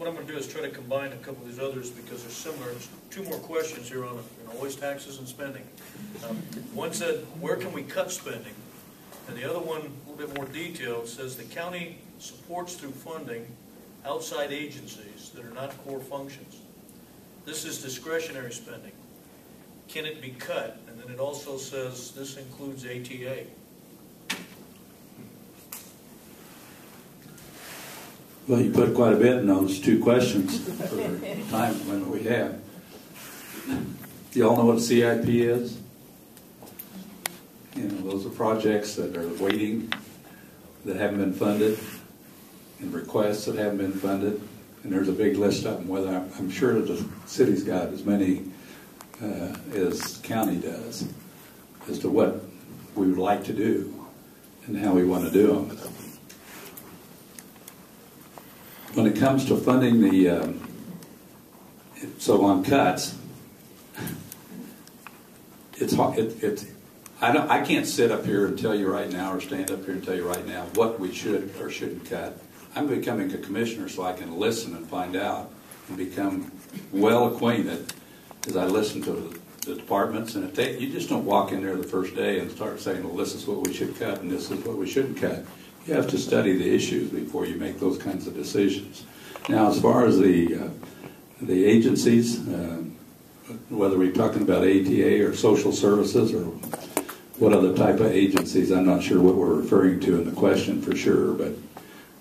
I'm going to do is try to combine a couple of these others because they're similar. There's two more questions here on waste, taxes, and spending. One said, where can we cut spending? And the other one, a little bit more detailed, says the county supports through funding outside agencies that are not core functions. This is discretionary spending. Can it be cut? And then it also says this includes ATA. Well, you put quite a bit in those two questions for the time limit we have. Do you all know what a CIP is? You know, those are projects that are waiting, that haven't been funded, and requests that haven't been funded. And there's a big list of them. Whether I'm sure that the city's got as many as county does, as to what we would like to do and how we want to do them. When it comes to funding the, so on cuts, it's I can't sit up here and tell you right now, or stand up here and tell you right now what we should or shouldn't cut. I'm becoming a commissioner so I can listen and find out and become well acquainted as I listen to the departments. And you just don't walk in there the first day and start saying, well, this is what we should cut and this is what we shouldn't cut. You have to study the issues before you make those kinds of decisions. Now, as far as the agencies, whether we're talking about ATA or social services or what other type of agencies, I'm not sure what we're referring to in the question for sure. But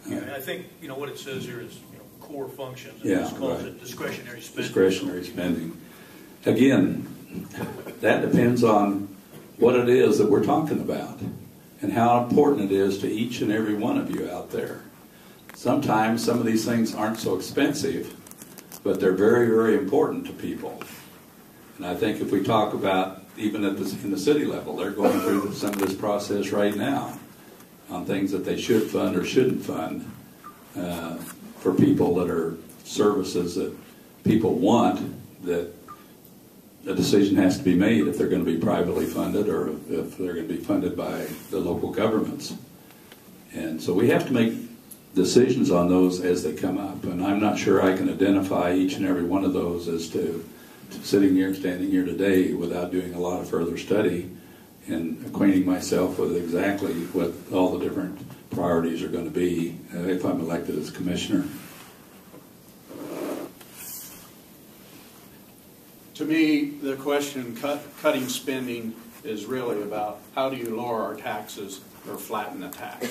yeah, I think what it says here is core functions. And yeah, it calls right. it discretionary spending. Discretionary spending. Again, that depends on what it is that we're talking about and how important it is to each and every one of you out there. Sometimes some of these things aren't so expensive, but they're very, very important to people. And I think if we talk about, even in the city level, they're going through some of this process right now on things that they should fund or shouldn't fund for people that are services that people want, that a decision has to be made if they're going to be privately funded or if they're going to be funded by the local governments. And so we have to make decisions on those as they come up. And I'm not sure I can identify each and every one of those as to sitting here, standing here today without doing a lot of further study and acquainting myself with exactly what all the different priorities are going to be if I'm elected as commissioner. To me, the question cutting spending is really about how do you lower our taxes or flatten the tax.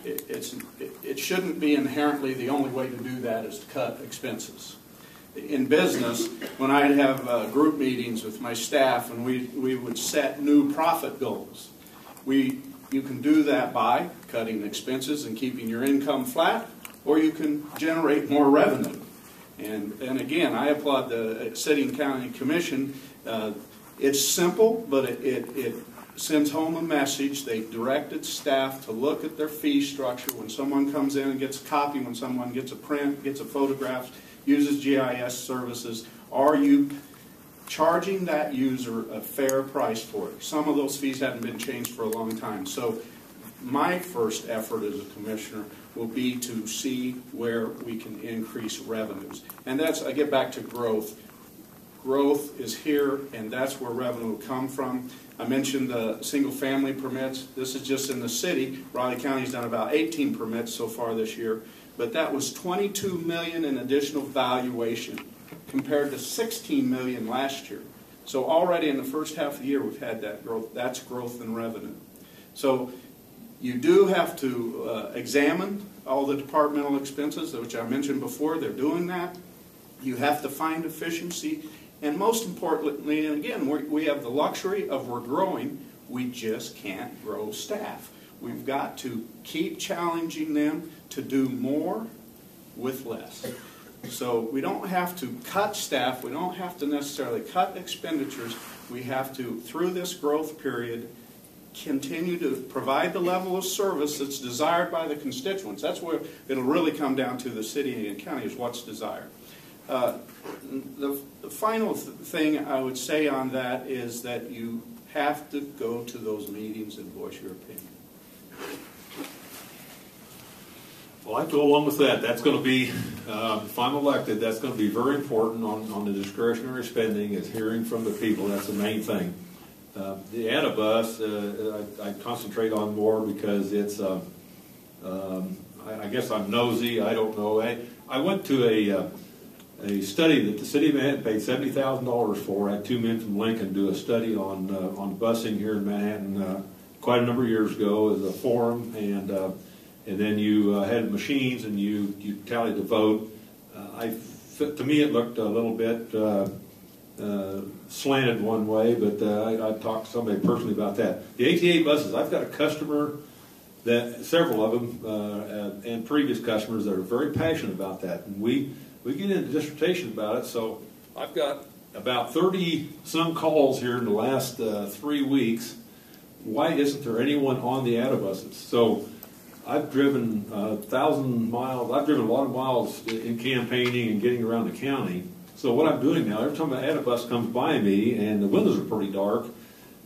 It shouldn't be inherently the only way to do that is to cut expenses. In business, when I'd have group meetings with my staff and we would set new profit goals, you can do that by cutting expenses and keeping your income flat, or you can generate more revenue. And again, I applaud the City and County Commission. It's simple, but it sends home a message. They directed staff to look at their fee structure when someone comes in and gets a copy, when someone gets a print, gets a photograph, uses GIS services. Are you charging that user a fair price for it? Some of those fees haven't been changed for a long time. So my first effort as a commissioner will be to see where we can increase revenues. And I get back to growth. Growth is here, and that's where revenue will come from. I mentioned the single-family permits. This is just in the city. Raleigh County's done about 18 permits so far this year, but that was $22 million in additional valuation compared to $16 million last year. So already in the first half of the year, we've had that growth. That's growth in revenue. So you do have to examine all the departmental expenses, which I mentioned before. They're doing that. You have to find efficiency. And most importantly, and again, we have the luxury of we're growing. We just can't grow staff. We've got to keep challenging them to do more with less. So we don't have to cut staff. We don't have to necessarily cut expenditures. We have to, through this growth period, continue to provide the level of service that's desired by the constituents. That's where it'll really come down to the city and county is what's desired. The final thing I would say on that is that you have to go to those meetings and voice your opinion. Well, I go along with that. That's going to be, if I'm elected, that's going to be very important on the discretionary spending, is hearing from the people. That's the main thing. The ADA-bus, I concentrate on more because it's, I guess I'm nosy, I don't know. I went to a study that the city of Manhattan paid $70,000 for. I had two men from Lincoln do a study on busing here in Manhattan quite a number of years ago as a forum, and then you had machines and you tallied the vote. To me, it looked a little bit slanted one way, but I talked to somebody personally about that. The ATA buses, I've got a customer, that several of them, and previous customers that are very passionate about that. And we get into dissertation about it, so I've got about 30-some calls here in the last 3 weeks. Why isn't there anyone on the ATA buses? So I've driven 1,000 miles. I've driven a lot of miles in campaigning and getting around the county. So what I'm doing now, every time an ATA bus comes by me, and the windows are pretty dark,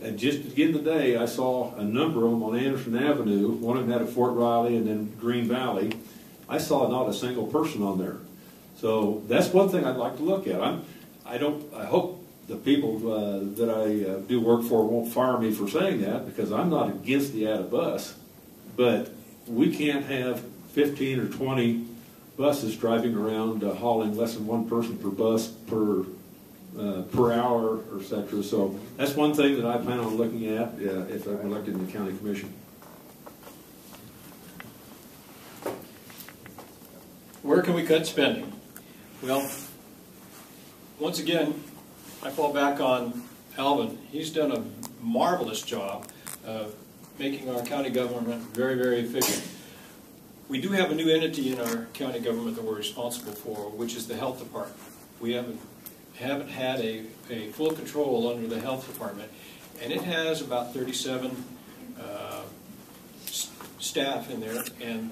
and just again today, I saw a number of them on Anderson Avenue. One of them had at Fort Riley and then Green Valley. I saw not a single person on there. So that's one thing I'd like to look at. I hope the people that I do work for won't fire me for saying that, because I'm not against the ATA bus, but we can't have 15 or 20 buses driving around hauling less than one person per bus per hour, or et cetera. So that's one thing that I plan on looking at if I'm elected in the county commission. Where can we cut spending? Well, once again, I fall back on Alvin. He's done a marvelous job of making our county government very, very efficient. We do have a new entity in our county government that we're responsible for, which is the health department. We haven't had a full control under the health department, and it has about 37 staff in there, and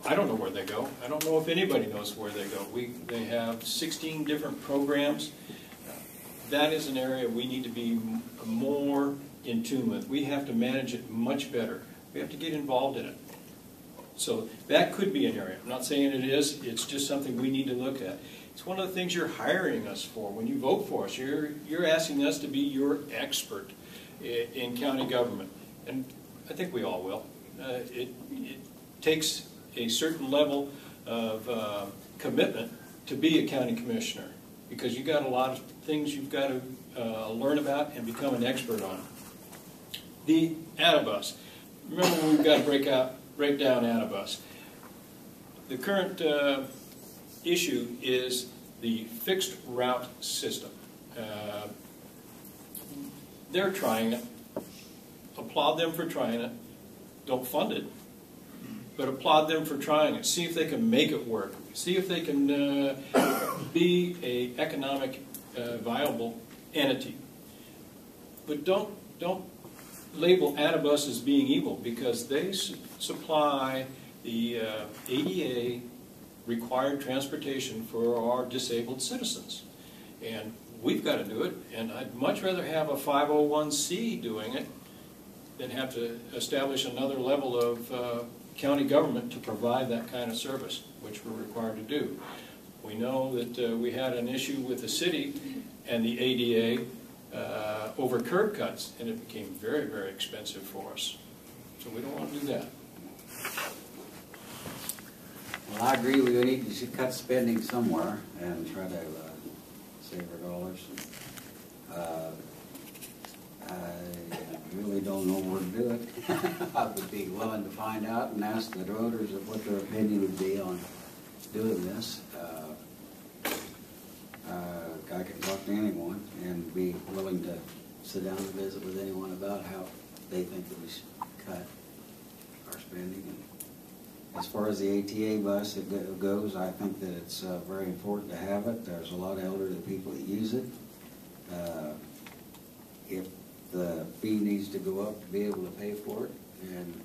I don't know where they go. I don't know if anybody knows where they go. They have 16 different programs. That is an area we need to be more in tune with. We have to manage it much better. We have to get involved in it. So that could be an area. I'm not saying it is. It's just something we need to look at. It's one of the things you're hiring us for. When you vote for us, you're asking us to be your expert in county government. And I think we all will. It takes a certain level of commitment to be a county commissioner, because you've got a lot of things you've got to learn about and become an expert on. The ATA bus. Remember, we've got to break down ATA bus. The current issue is the fixed route system. They're trying it. Applaud them for trying it. Don't fund it, but applaud them for trying it. See if they can make it work. See if they can be a economic viable entity. But don't label ATA bus as being evil, because they supply the ADA required transportation for our disabled citizens. And we've got to do it, and I'd much rather have a 501c doing it than have to establish another level of county government to provide that kind of service, which we're required to do. We know that we had an issue with the city and the ADA over curb cuts, and it became very, very expensive for us. So we don't want to do that. Well, I agree we need to cut spending somewhere and try to save our dollars. I really don't know where to do it. I would be willing to find out and ask the voters of what their opinion would be on doing this. I can talk to anyone and be willing to sit down and visit with anyone about how they think that we should cut our spending. And as far as the ATA bus goes, I think that it's very important to have it. There's a lot of elderly people that use it. If the fee needs to go up to be able to pay for it, and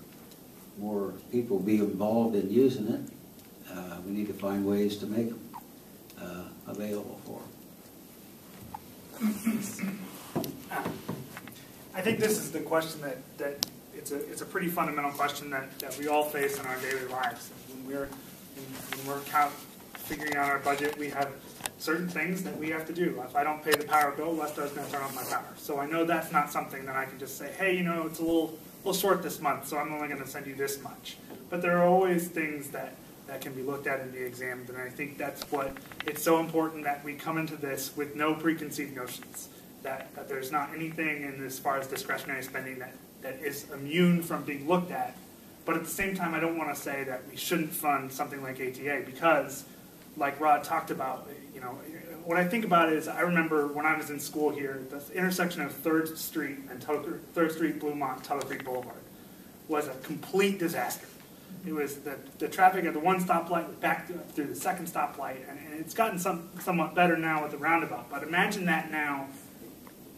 more people be involved in using it, we need to find ways to make them available for them. I think this is the question that it's a pretty fundamental question that we all face in our daily lives. When when we're figuring out our budget, we have certain things that we have to do. If I don't pay the power bill, Lester's going to turn off my power. So I know that's not something that I can just say, hey, you know, it's a little short this month, so I'm only going to send you this much. But there are always things that can be looked at and be examined, and I think that's what it's so important that we come into this with no preconceived notions, that there's not anything in as far as discretionary spending that is immune from being looked at. But at the same time, I don't want to say that we shouldn't fund something like ATA because, like Rod talked about, you know, what I think about it is I remember when I was in school here, the intersection of 3rd Street and 3rd Street, Bluemont, Tuttle Creek Boulevard was a complete disaster. It was the traffic at the one stoplight back through the second stoplight, and it's gotten somewhat better now with the roundabout. But imagine that now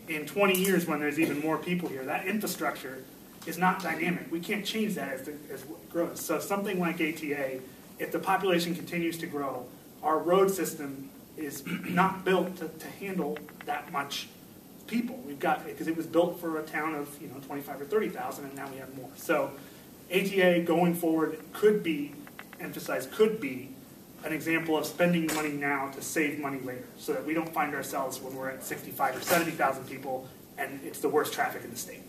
in 20 years when there's even more people here. That infrastructure is not dynamic. We can't change that as it grows. So something like ATA, if the population continues to grow, our road system is not built to handle that much people. We've got, because it was built for a town of 25 or 30,000, and now we have more. So ATA going forward could be an example of spending money now to save money later, so that we don't find ourselves when we're at 65 or 70,000 people and it's the worst traffic in the state.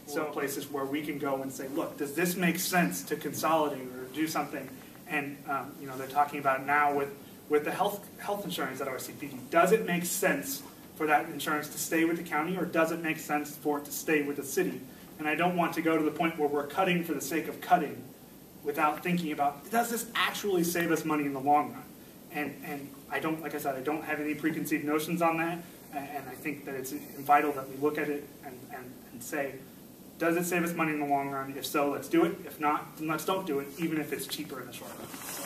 So places where we can go and say, look, does this make sense to consolidate or do something? And they're talking about now with the health insurance at RCPD. Does it make sense for that insurance to stay with the county, or does it make sense for it to stay with the city? And I don't want to go to the point where we're cutting for the sake of cutting without thinking about, does this actually save us money in the long run? And I don't, like I said, I don't have any preconceived notions on that. And I think that it's vital that we look at it and say, does it save us money in the long run? If so, let's do it. If not, then let's don't do it, even if it's cheaper in the short run. So.